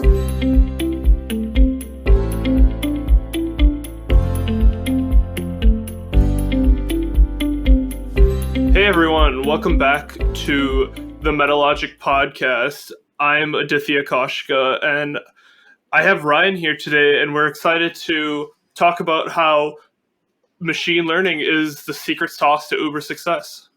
Hey everyone, welcome back to the MetaLogic podcast. I'm Aditya and I have Ryan here today, and we're excited to talk about how machine learning is the secret sauce to Uber success.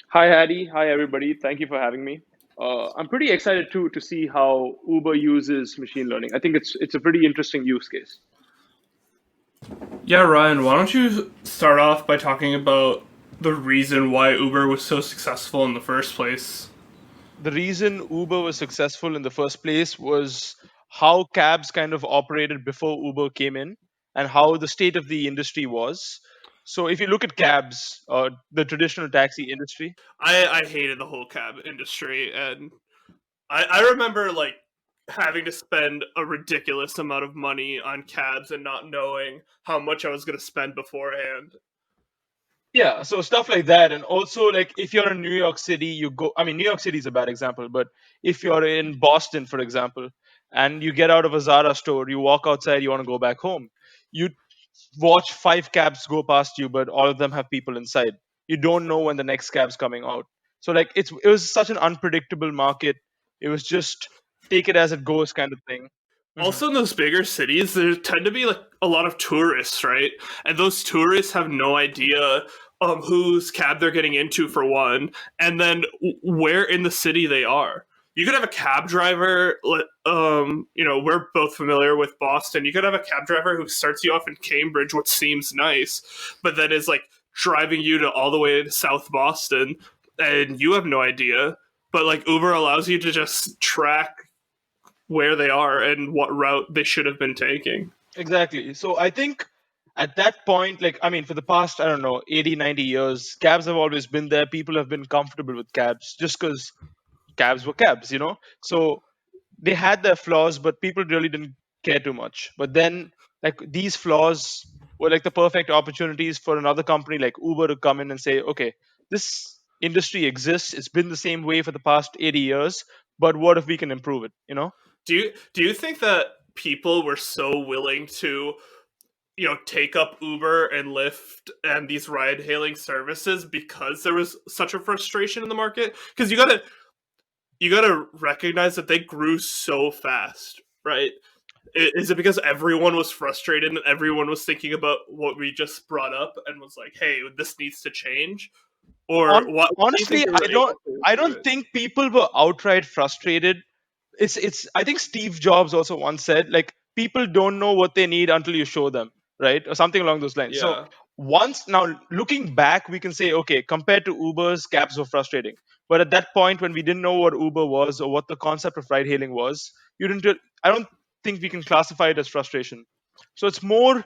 Hi, Hadi. Hi, everybody. Thank you for having me. I'm pretty excited too to see how Uber uses machine learning. I think it's a pretty interesting use case. Yeah, Ryan, why don't you start off by talking about the reason why Uber was so successful in the first place? The reason Uber was successful in the first place was how cabs kind of operated before Uber came in and how the state of the industry was. So if you look at cabs, the traditional taxi industry. I hated the whole cab industry, and I remember like having to spend a ridiculous amount of money on cabs and not knowing how much I was going to spend beforehand. Yeah, so stuff like that. And also, like, if you're in New York City, New York City is a bad example, but if you're in Boston, for example, and you get out of a Zara store, you walk outside, you want to go back home, you watch 5 cabs go past you, but all of them have people inside. You don't know when the next cab's coming out. So, like, it was such an unpredictable market. It was just take it as it goes kind of thing. Also, in those bigger cities, there tend to be like a lot of tourists, right? And those tourists have no idea whose cab they're getting into for one, and then where in the city they are. You could have a cab driver. We're both familiar with Boston. You could have a cab driver who starts you off in Cambridge, which seems nice, but then is like driving you to all the way to South Boston, and you have no idea. But like Uber allows you to just track where they are and what route they should have been taking. Exactly. So I think at that point, like, I mean, for the past, I don't know, 80, 90 years, cabs have always been there. People have been comfortable with cabs just because cabs were cabs, you know? So they had their flaws, but people really didn't care too much. But then, like, these flaws were like the perfect opportunities for another company like Uber to come in and say, okay, this industry exists. It's been the same way for the past 80 years, but what if we can improve it, you know? Do you think that people were so willing to take up Uber and Lyft and these ride hailing services because there was such a frustration in the market? Because you gotta recognize that they grew so fast, right? Is it because everyone was frustrated and everyone was thinking about what we just brought up and was like, hey, this needs to change? Or what? Honestly, I don't think people were outright frustrated. It's I think Steve Jobs also once said, like, people don't know what they need until you show them, right? Or something along those lines. So Yeah. once now looking back, we can say, okay, compared to Uber's, cabs were frustrating. But at that point when we didn't know what Uber was or what the concept of ride hailing was, I don't think we can classify it as frustration. So it's more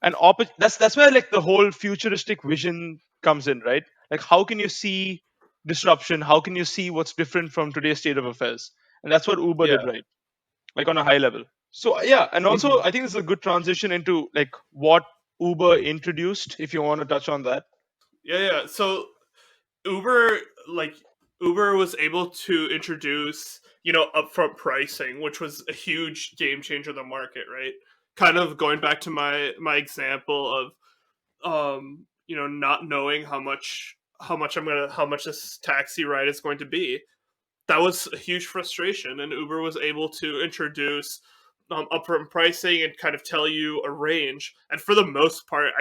that's where, like, the whole futuristic vision comes in, right? Like, how can you see disruption? How can you see what's different from today's state of affairs? And that's what Uber did, Yeah. right? Like, on a high level. So yeah, and also I think this is a good transition into like what Uber introduced, if you want to touch on that. Yeah. So Uber, like Uber was able to introduce, upfront pricing, which was a huge game changer in the market, right? Kind of going back to my example of not knowing how much this taxi ride is going to be. That was a huge frustration, and Uber was able to introduce upfront pricing and kind of tell you a range. And for the most part,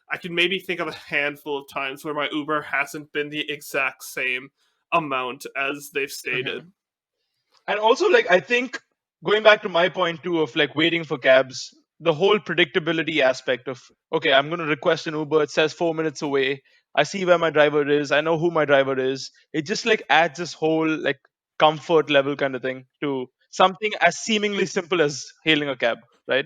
I can maybe think of a handful of times where my Uber hasn't been the exact same amount as they've stated. And also, like, I think going back to my point too of like waiting for cabs, the whole predictability aspect of, okay, I'm going to request an Uber. It says 4 minutes away. I see where my driver is. I know who my driver is. It just like adds this whole like comfort level kind of thing to something as seemingly simple as hailing a cab, right?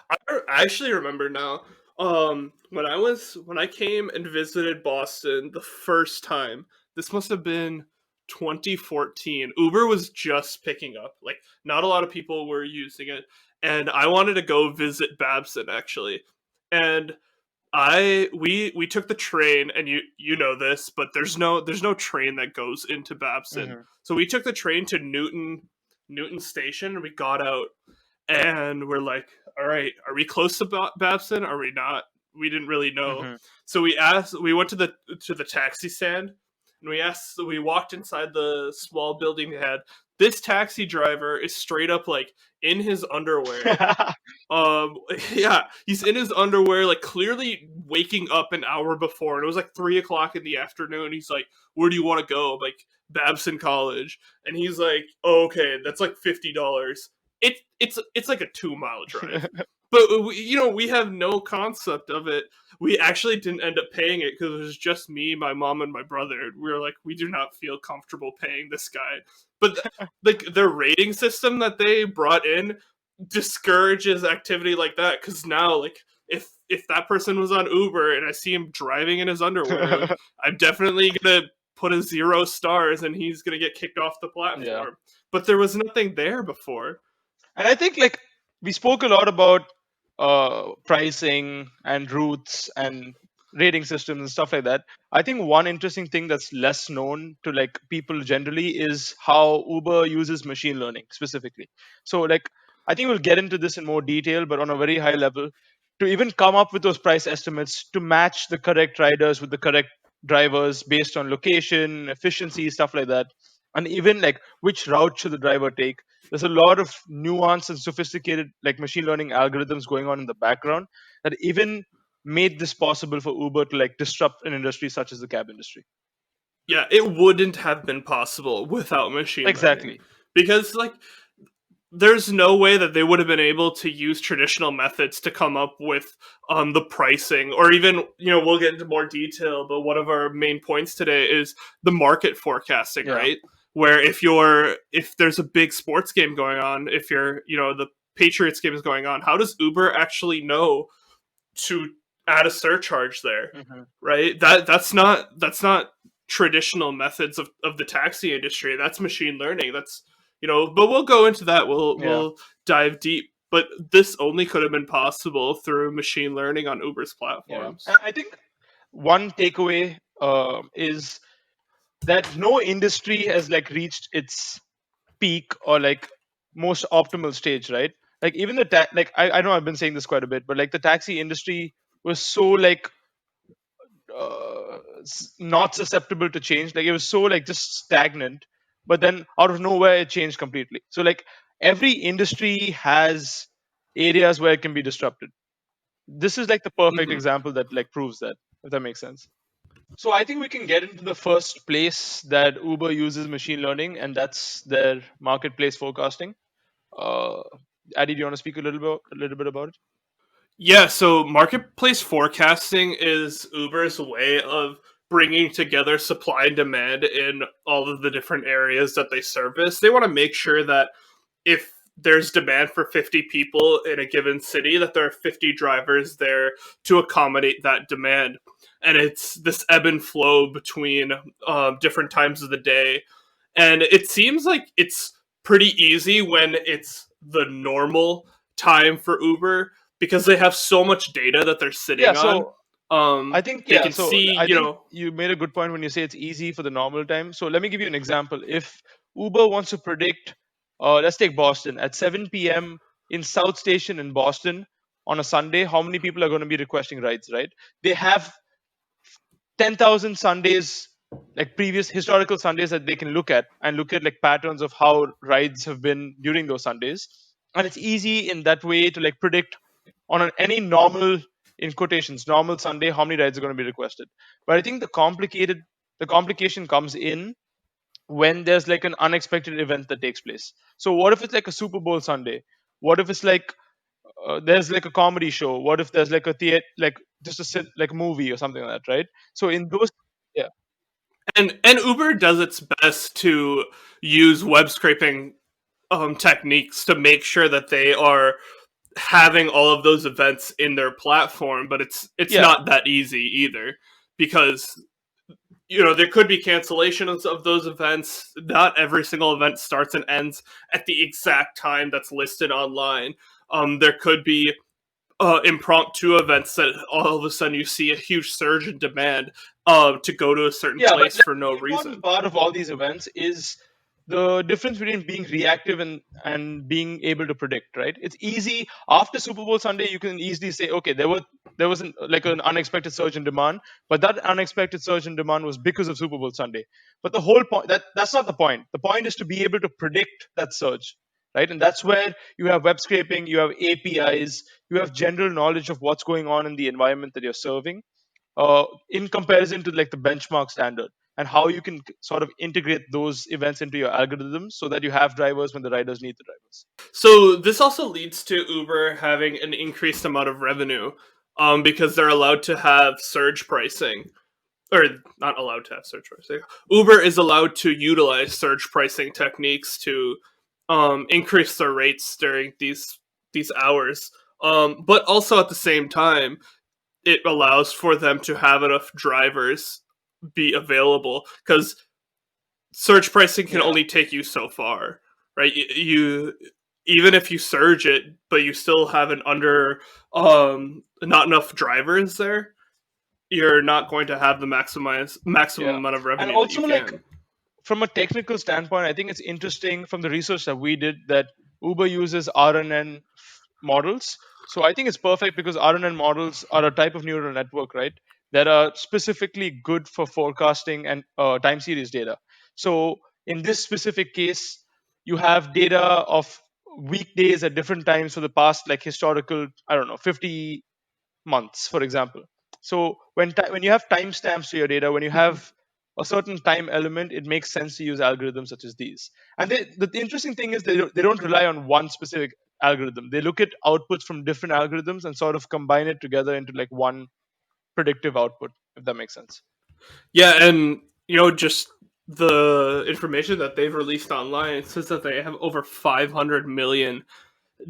I actually remember now. When I came and visited Boston the first time, this must have been 2014. Uber was just picking up. Like, not a lot of people were using it, and I wanted to go visit Babson actually. And we took the train, and you know this, but there's no train that goes into Babson. So we took the train to Newton Station, and we got out, and we're like, all right, are we close to Babson? Are we not? We didn't really know. Mm-hmm. So we went to the taxi stand, and we walked inside the small building they had. This taxi driver is straight up like in his underwear. Yeah, he's in his underwear, like clearly waking up an hour before, and it was like 3 o'clock in the afternoon. He's like, "Where do you want to go?" I'm like, Babson College, and he's like, oh, "Okay, that's like $50." It's like a 2 mile drive, but we have no concept of it. We actually didn't end up paying it because it was just me, my mom, and my brother. We were like, we do not feel comfortable paying this guy. But like the rating system that they brought in discourages activity like that, because now like if that person was on Uber and I see him driving in his underwear, like, I'm definitely gonna put a 0 stars and he's gonna get kicked off the platform. Yeah. But there was nothing there before. And I think like we spoke a lot about pricing and routes and rating systems and stuff like that. I think one interesting thing that's less known to like people generally is how Uber uses machine learning specifically. So like I think we'll get into this in more detail, but on a very high level, to even come up with those price estimates to match the correct riders with the correct drivers based on location, efficiency, stuff like that, and even like which route should the driver take. There's a lot of nuanced and sophisticated like machine learning algorithms going on in the background that even made this possible for Uber to like disrupt an industry such as the cab industry. Yeah, it wouldn't have been possible without machine learning. Exactly. Because like there's no way that they would have been able to use traditional methods to come up with the pricing, or even we'll get into more detail, but one of our main points today is the market forecasting, right? Where if there's a big sports game going on, if the Patriots game is going on, how does Uber actually know to add a surcharge there? Mm-hmm. Right? That's not traditional methods of the taxi industry. That's machine learning. That's but we'll go into that. We'll dive deep. But this only could have been possible through machine learning on Uber's platforms. Yeah. I think one takeaway is that no industry has like reached its peak or like most optimal stage, right? Like even I know I've been saying this quite a bit, but like the taxi industry was so like not susceptible to change. Like it was so like just stagnant, but then out of nowhere it changed completely. So like every industry has areas where it can be disrupted. This is like the perfect example that like proves that, if that makes sense. So I think we can get into the first place that Uber uses machine learning, and that's their marketplace forecasting. Adi, do you want to speak a little bit about it? Yeah, so marketplace forecasting is Uber's way of bringing together supply and demand in all of the different areas that they service. They want to make sure that if there's demand for 50 people in a given city, that there are 50 drivers there to accommodate that demand. And it's this ebb and flow between different times of the day. And it seems like it's pretty easy when it's the normal time for Uber, because they have so much data that they're sitting on. I think they can see, I think you made a good point when you say it's easy for the normal time. So let me give you an example. If Uber wants to predict, let's take Boston at 7 p.m. in South Station in Boston on a Sunday, how many people are going to be requesting rides, right? They have 10,000 Sundays, like previous historical Sundays that they can look at like patterns of how rides have been during those Sundays. And it's easy in that way to like predict on any normal, in quotations, normal Sunday, how many rides are going to be requested. But I think the complication comes in when there's like an unexpected event that takes place. So what if it's like a Super Bowl Sunday? What if it's like there's like a comedy show? What if there's like a theater, like just a like movie or something like that, right? So in those, yeah, and Uber does its best to use web scraping techniques to make sure that they are having all of those events in their platform, but it's not that easy either, because there could be cancellations of those events. Not every single event starts and ends at the exact time that's listed online. There could be impromptu events that all of a sudden you see a huge surge in demand to go to a certain place for no reason. Part of all these events is the difference between being reactive and being able to predict, right? It's easy after Super Bowl Sunday. You can easily say, okay, there was an unexpected surge in demand, but that unexpected surge in demand was because of Super Bowl Sunday. But the whole point that's not the point. The point is to be able to predict that surge, right? And that's where you have web scraping, you have APIs, you have general knowledge of what's going on in the environment that you're serving, in comparison to like the benchmark standard, and how you can sort of integrate those events into your algorithms so that you have drivers when the riders need the drivers. So this also leads to Uber having an increased amount of revenue, because they're allowed to have surge pricing, or not allowed to have surge pricing. Uber is allowed to utilize surge pricing techniques to increase their rates during these hours. But also at the same time, it allows for them to have enough drivers be available, because surge pricing can Yeah. only take you so far, right? You even if you surge it, but you still have an under not enough drivers there, you're not going to have the maximum Yeah. amount of And revenue that you also, like, can. from a technical standpoint, I think it's interesting from the research that we did that Uber uses RNN models. So I think it's perfect because RNN models are a type of neural network, right? That are specifically good for forecasting and time series data. So in this specific case, you have data of weekdays at different times for the past, like historical, I don't know, 50 months, for example. So when you have timestamps to your data, when you Mhm. have a certain time element, it makes sense to use algorithms such as these. And the interesting thing is they don't rely on one specific algorithm. They look at outputs from different algorithms and sort of combine it together into like one predictive output, if that makes sense. Yeah, and just the information that they've released online says that they have over 500 million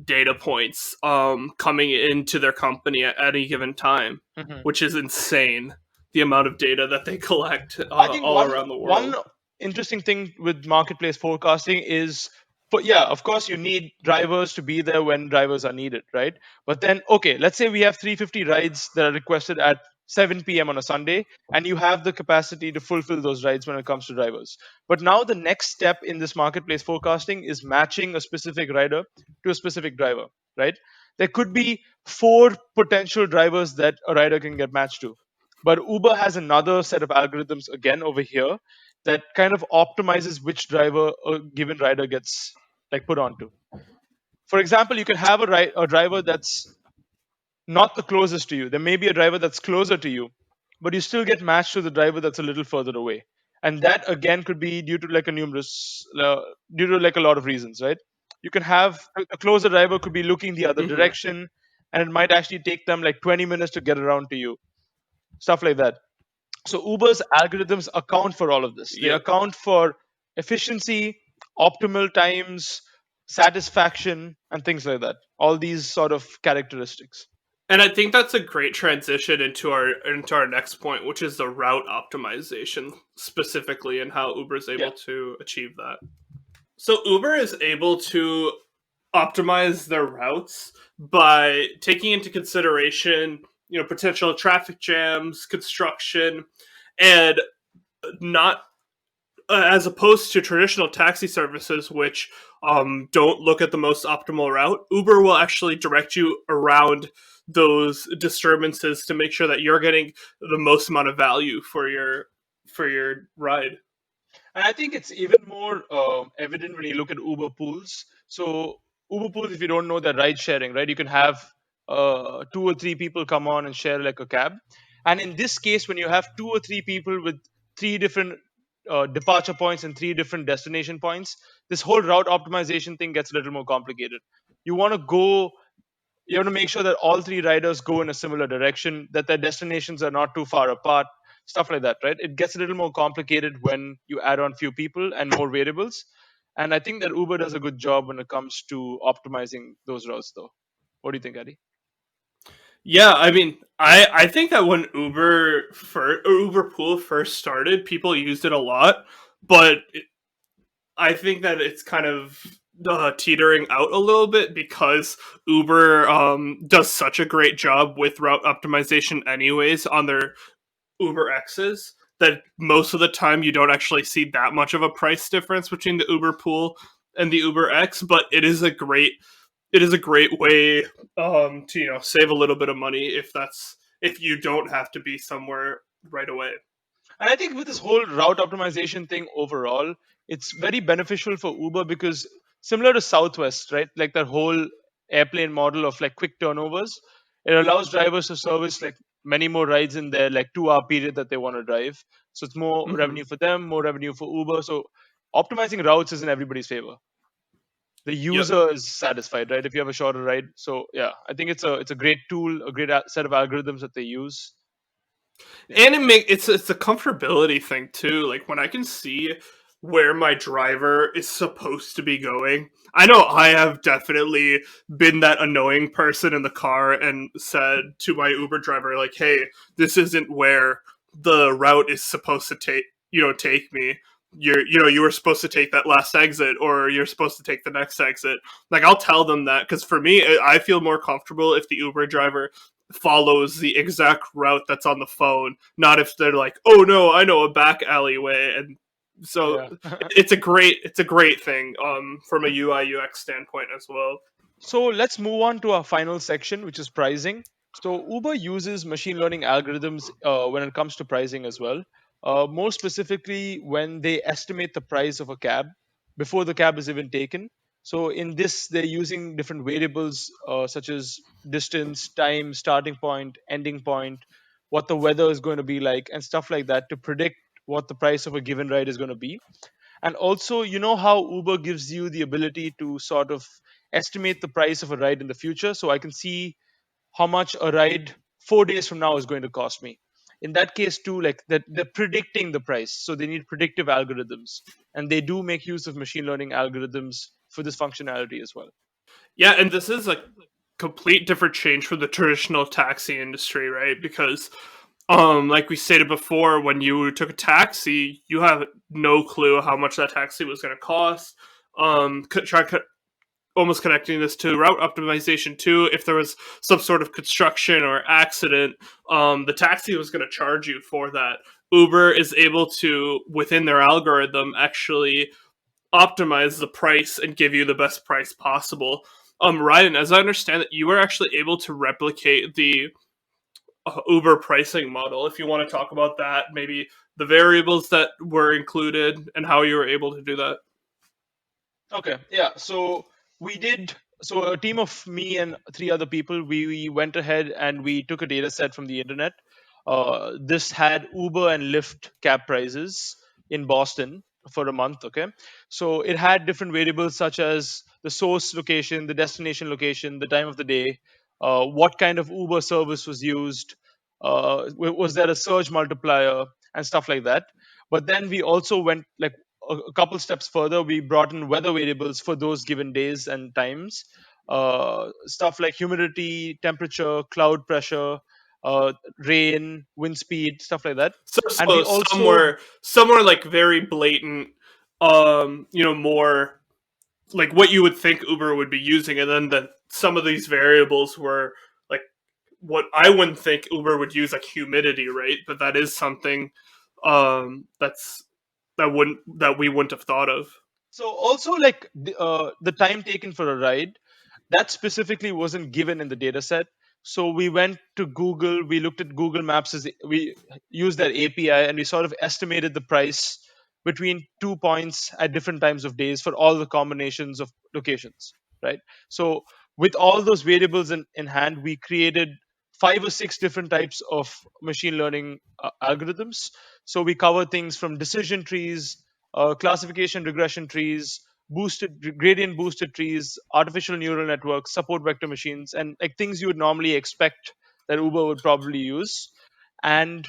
data points coming into their company at any given time, Mhm. which is insane. The amount of data that they collect I think all around the one world. interesting thing with marketplace forecasting is, but yeah, of course you need drivers to be there when drivers are needed, right? But then, okay, let's say we have 350 rides that are requested at 7 p.m. on a Sunday, and you have the capacity to fulfill those rides when it comes to drivers. But now the next step in this marketplace forecasting is matching a specific rider to a specific driver, right? There could be four potential drivers that a rider can get matched to, but Uber has another set of algorithms again over here that kind of optimizes which driver a given rider gets like put onto. For example, you can have a driver that's not the closest to you. There may be a driver that's closer to you, but you still get matched to the driver that's a little further away. And that again could be due to like due to like a lot of reasons, right? You can have a closer driver could be looking the other Hmm. direction, and it might actually take them like 20 minutes to get around to you, stuff like that. So Uber's algorithms account for all of this. They Yep. account for efficiency, optimal times, satisfaction, and things like that. All these sort of characteristics. And I think that's a great transition into our next point, which is the route optimization specifically, and how Uber is Yeah. able to achieve that. So Uber is able to optimize their routes by taking into consideration, potential traffic jams, construction, and not as opposed to traditional taxi services, which don't look at the most optimal route. Uber will actually direct you around those disturbances to make sure that you're getting the most amount of value for your ride. And I think it's even more evident when you look at Uber pools. So Uber pools, if you don't know, they're ride sharing, right? You can have two or three people come on and share like a cab. And in this case, when you have two or three people with three different departure points and three different destination points, this whole route optimization thing gets a little more complicated. You want to go you have to make sure that all three riders go in a similar direction, that their destinations are not too far apart, stuff like that, right? It gets a little more complicated when you add on few people and more variables. And I think that Uber does a good job when it comes to optimizing those routes, though. What do you think, Adi? Yeah, I mean, I think that when Uber Pool first started, people used it a lot, but I think that it's kind of teetering out a little bit because Uber does such a great job with route optimization, anyways, on their Uber X's, that most of the time you don't actually see that much of a price difference between the Uber Pool and the Uber X, but it is a great way to save a little bit of money if you don't have to be somewhere right away. And I think with this whole route optimization thing overall, it's very beneficial for Uber because similar to Southwest, right? Like that whole airplane model of like quick turnovers, it allows drivers to service like many more rides in their like 2 hour period that they want to drive. So it's more Hmm. revenue for them, more revenue for Uber. So optimizing routes is in everybody's favor. The Yep. user is satisfied, right? If you have a shorter ride. So yeah, I think it's a great tool, a great set of algorithms that they use. Yeah. And it's a comfortability thing too. Like when I can see where my driver is supposed to be going. I know I have definitely been that annoying person in the car and said to my Uber driver like, "Hey, this isn't where the route is supposed to take me. You were supposed to take that last exit, or you're supposed to take the next exit." Like I'll tell them that, because for me, I feel more comfortable if the Uber driver follows the exact route that's on the phone, not if they're like, "Oh no, I know a back alleyway." And so Yeah. it's a great thing from a UI UX standpoint as well. So let's move on to our final section, which is pricing. So Uber uses machine learning algorithms when it comes to pricing as well. More specifically, when they estimate the price of a cab before the cab is even taken. So in this, they're using different variables such as distance, time, starting point, ending point, what the weather is going to be like, and stuff like that to predict what the price of a given ride is going to be. And also, you know how Uber gives you the ability to sort of estimate the price of a ride in the future. So I can see how much a ride 4 days from now is going to cost me. In that case, too, like that they're predicting the price. So they need predictive algorithms. And they do make use of machine learning algorithms for this functionality as well. Yeah, and this is a complete different change from the traditional taxi industry, right? Because like we stated before, when you took a taxi, you have no clue how much that taxi was going to cost. Try almost connecting this to route optimization too. If there was some sort of construction or accident, the taxi was going to charge you for that. Uber is able to, within their algorithm, actually optimize the price and give you the best price possible. Ryan, as I understand it, you were actually able to replicate the Uber pricing model. If you want to talk about that, maybe the variables that were included and how you were able to do that. Okay, yeah. So we did. So a team of me and three other people, we went ahead and we took a data set from the internet. This had Uber and Lyft cab prices in Boston for a month. Okay, so it had different variables such as the source location, the destination location, the time of the day, what kind of Uber service was used, was there a surge multiplier, and stuff like that. But then we also went like a couple steps further. We brought in weather variables for those given days and times, stuff like humidity, temperature, cloud pressure, rain, wind speed, stuff like that. So, And we so also somewhere like very blatant, more like what you would think Uber would be using, and then some of these variables were like what I wouldn't think Uber would use, like humidity, right? But that is something that's that we wouldn't have thought of. so also like the time taken for a ride that specifically wasn't given in the data set. So we went to Google, we looked at Google Maps, as we used that API, and we sort of estimated the price between 2 points at different times of days for all the combinations of locations, right? So with all those variables in hand, we created 5 or 6 different types of machine learning algorithms. So we cover things from decision trees, classification regression trees, boosted gradient boosted trees, artificial neural networks, support vector machines, and like things you would normally expect that Uber would probably use. And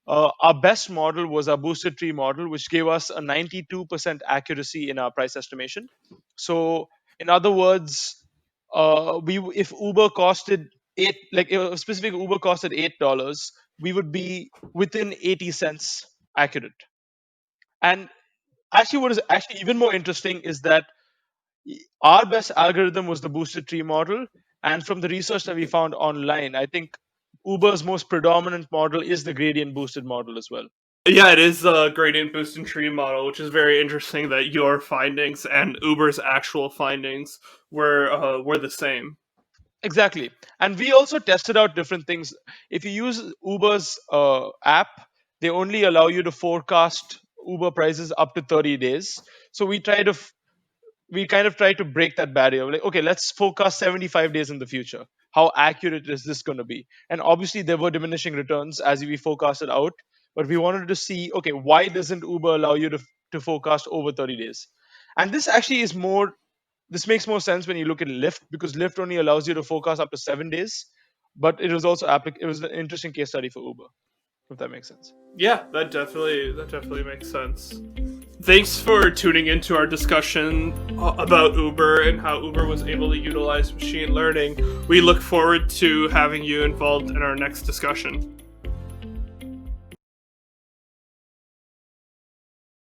our best model was our boosted tree model, which gave us a 92% accuracy in our price estimation. So, in other words, we if Uber costed like if a specific Uber costed $8, we would be within 80 cents accurate. And actually, what is actually even more interesting is that our best algorithm was the boosted tree model. And from the research that we found online, I think Uber's most predominant model is the gradient boosted model as well. Yeah, it is a gradient boosting tree model, which is very interesting that your findings and Uber's actual findings were the same. Exactly. And we also tested out different things. If you use Uber's app, they only allow you to forecast Uber prices up to 30 days. So we kind of try to break that barrier. Like, okay, let's forecast 75 days in the future. How accurate is this going to be? And obviously, there were diminishing returns as we forecasted out. But we wanted to see, okay, why doesn't Uber allow you to forecast over 30 days? And this actually is more, this makes more sense when you look at Lyft, because Lyft only allows you to forecast up to 7 days. But it was also it was an interesting case study for Uber, if that makes sense. Yeah, that definitely makes sense. Thanks for tuning into our discussion about Uber and how Uber was able to utilize machine learning. We look forward to having you involved in our next discussion.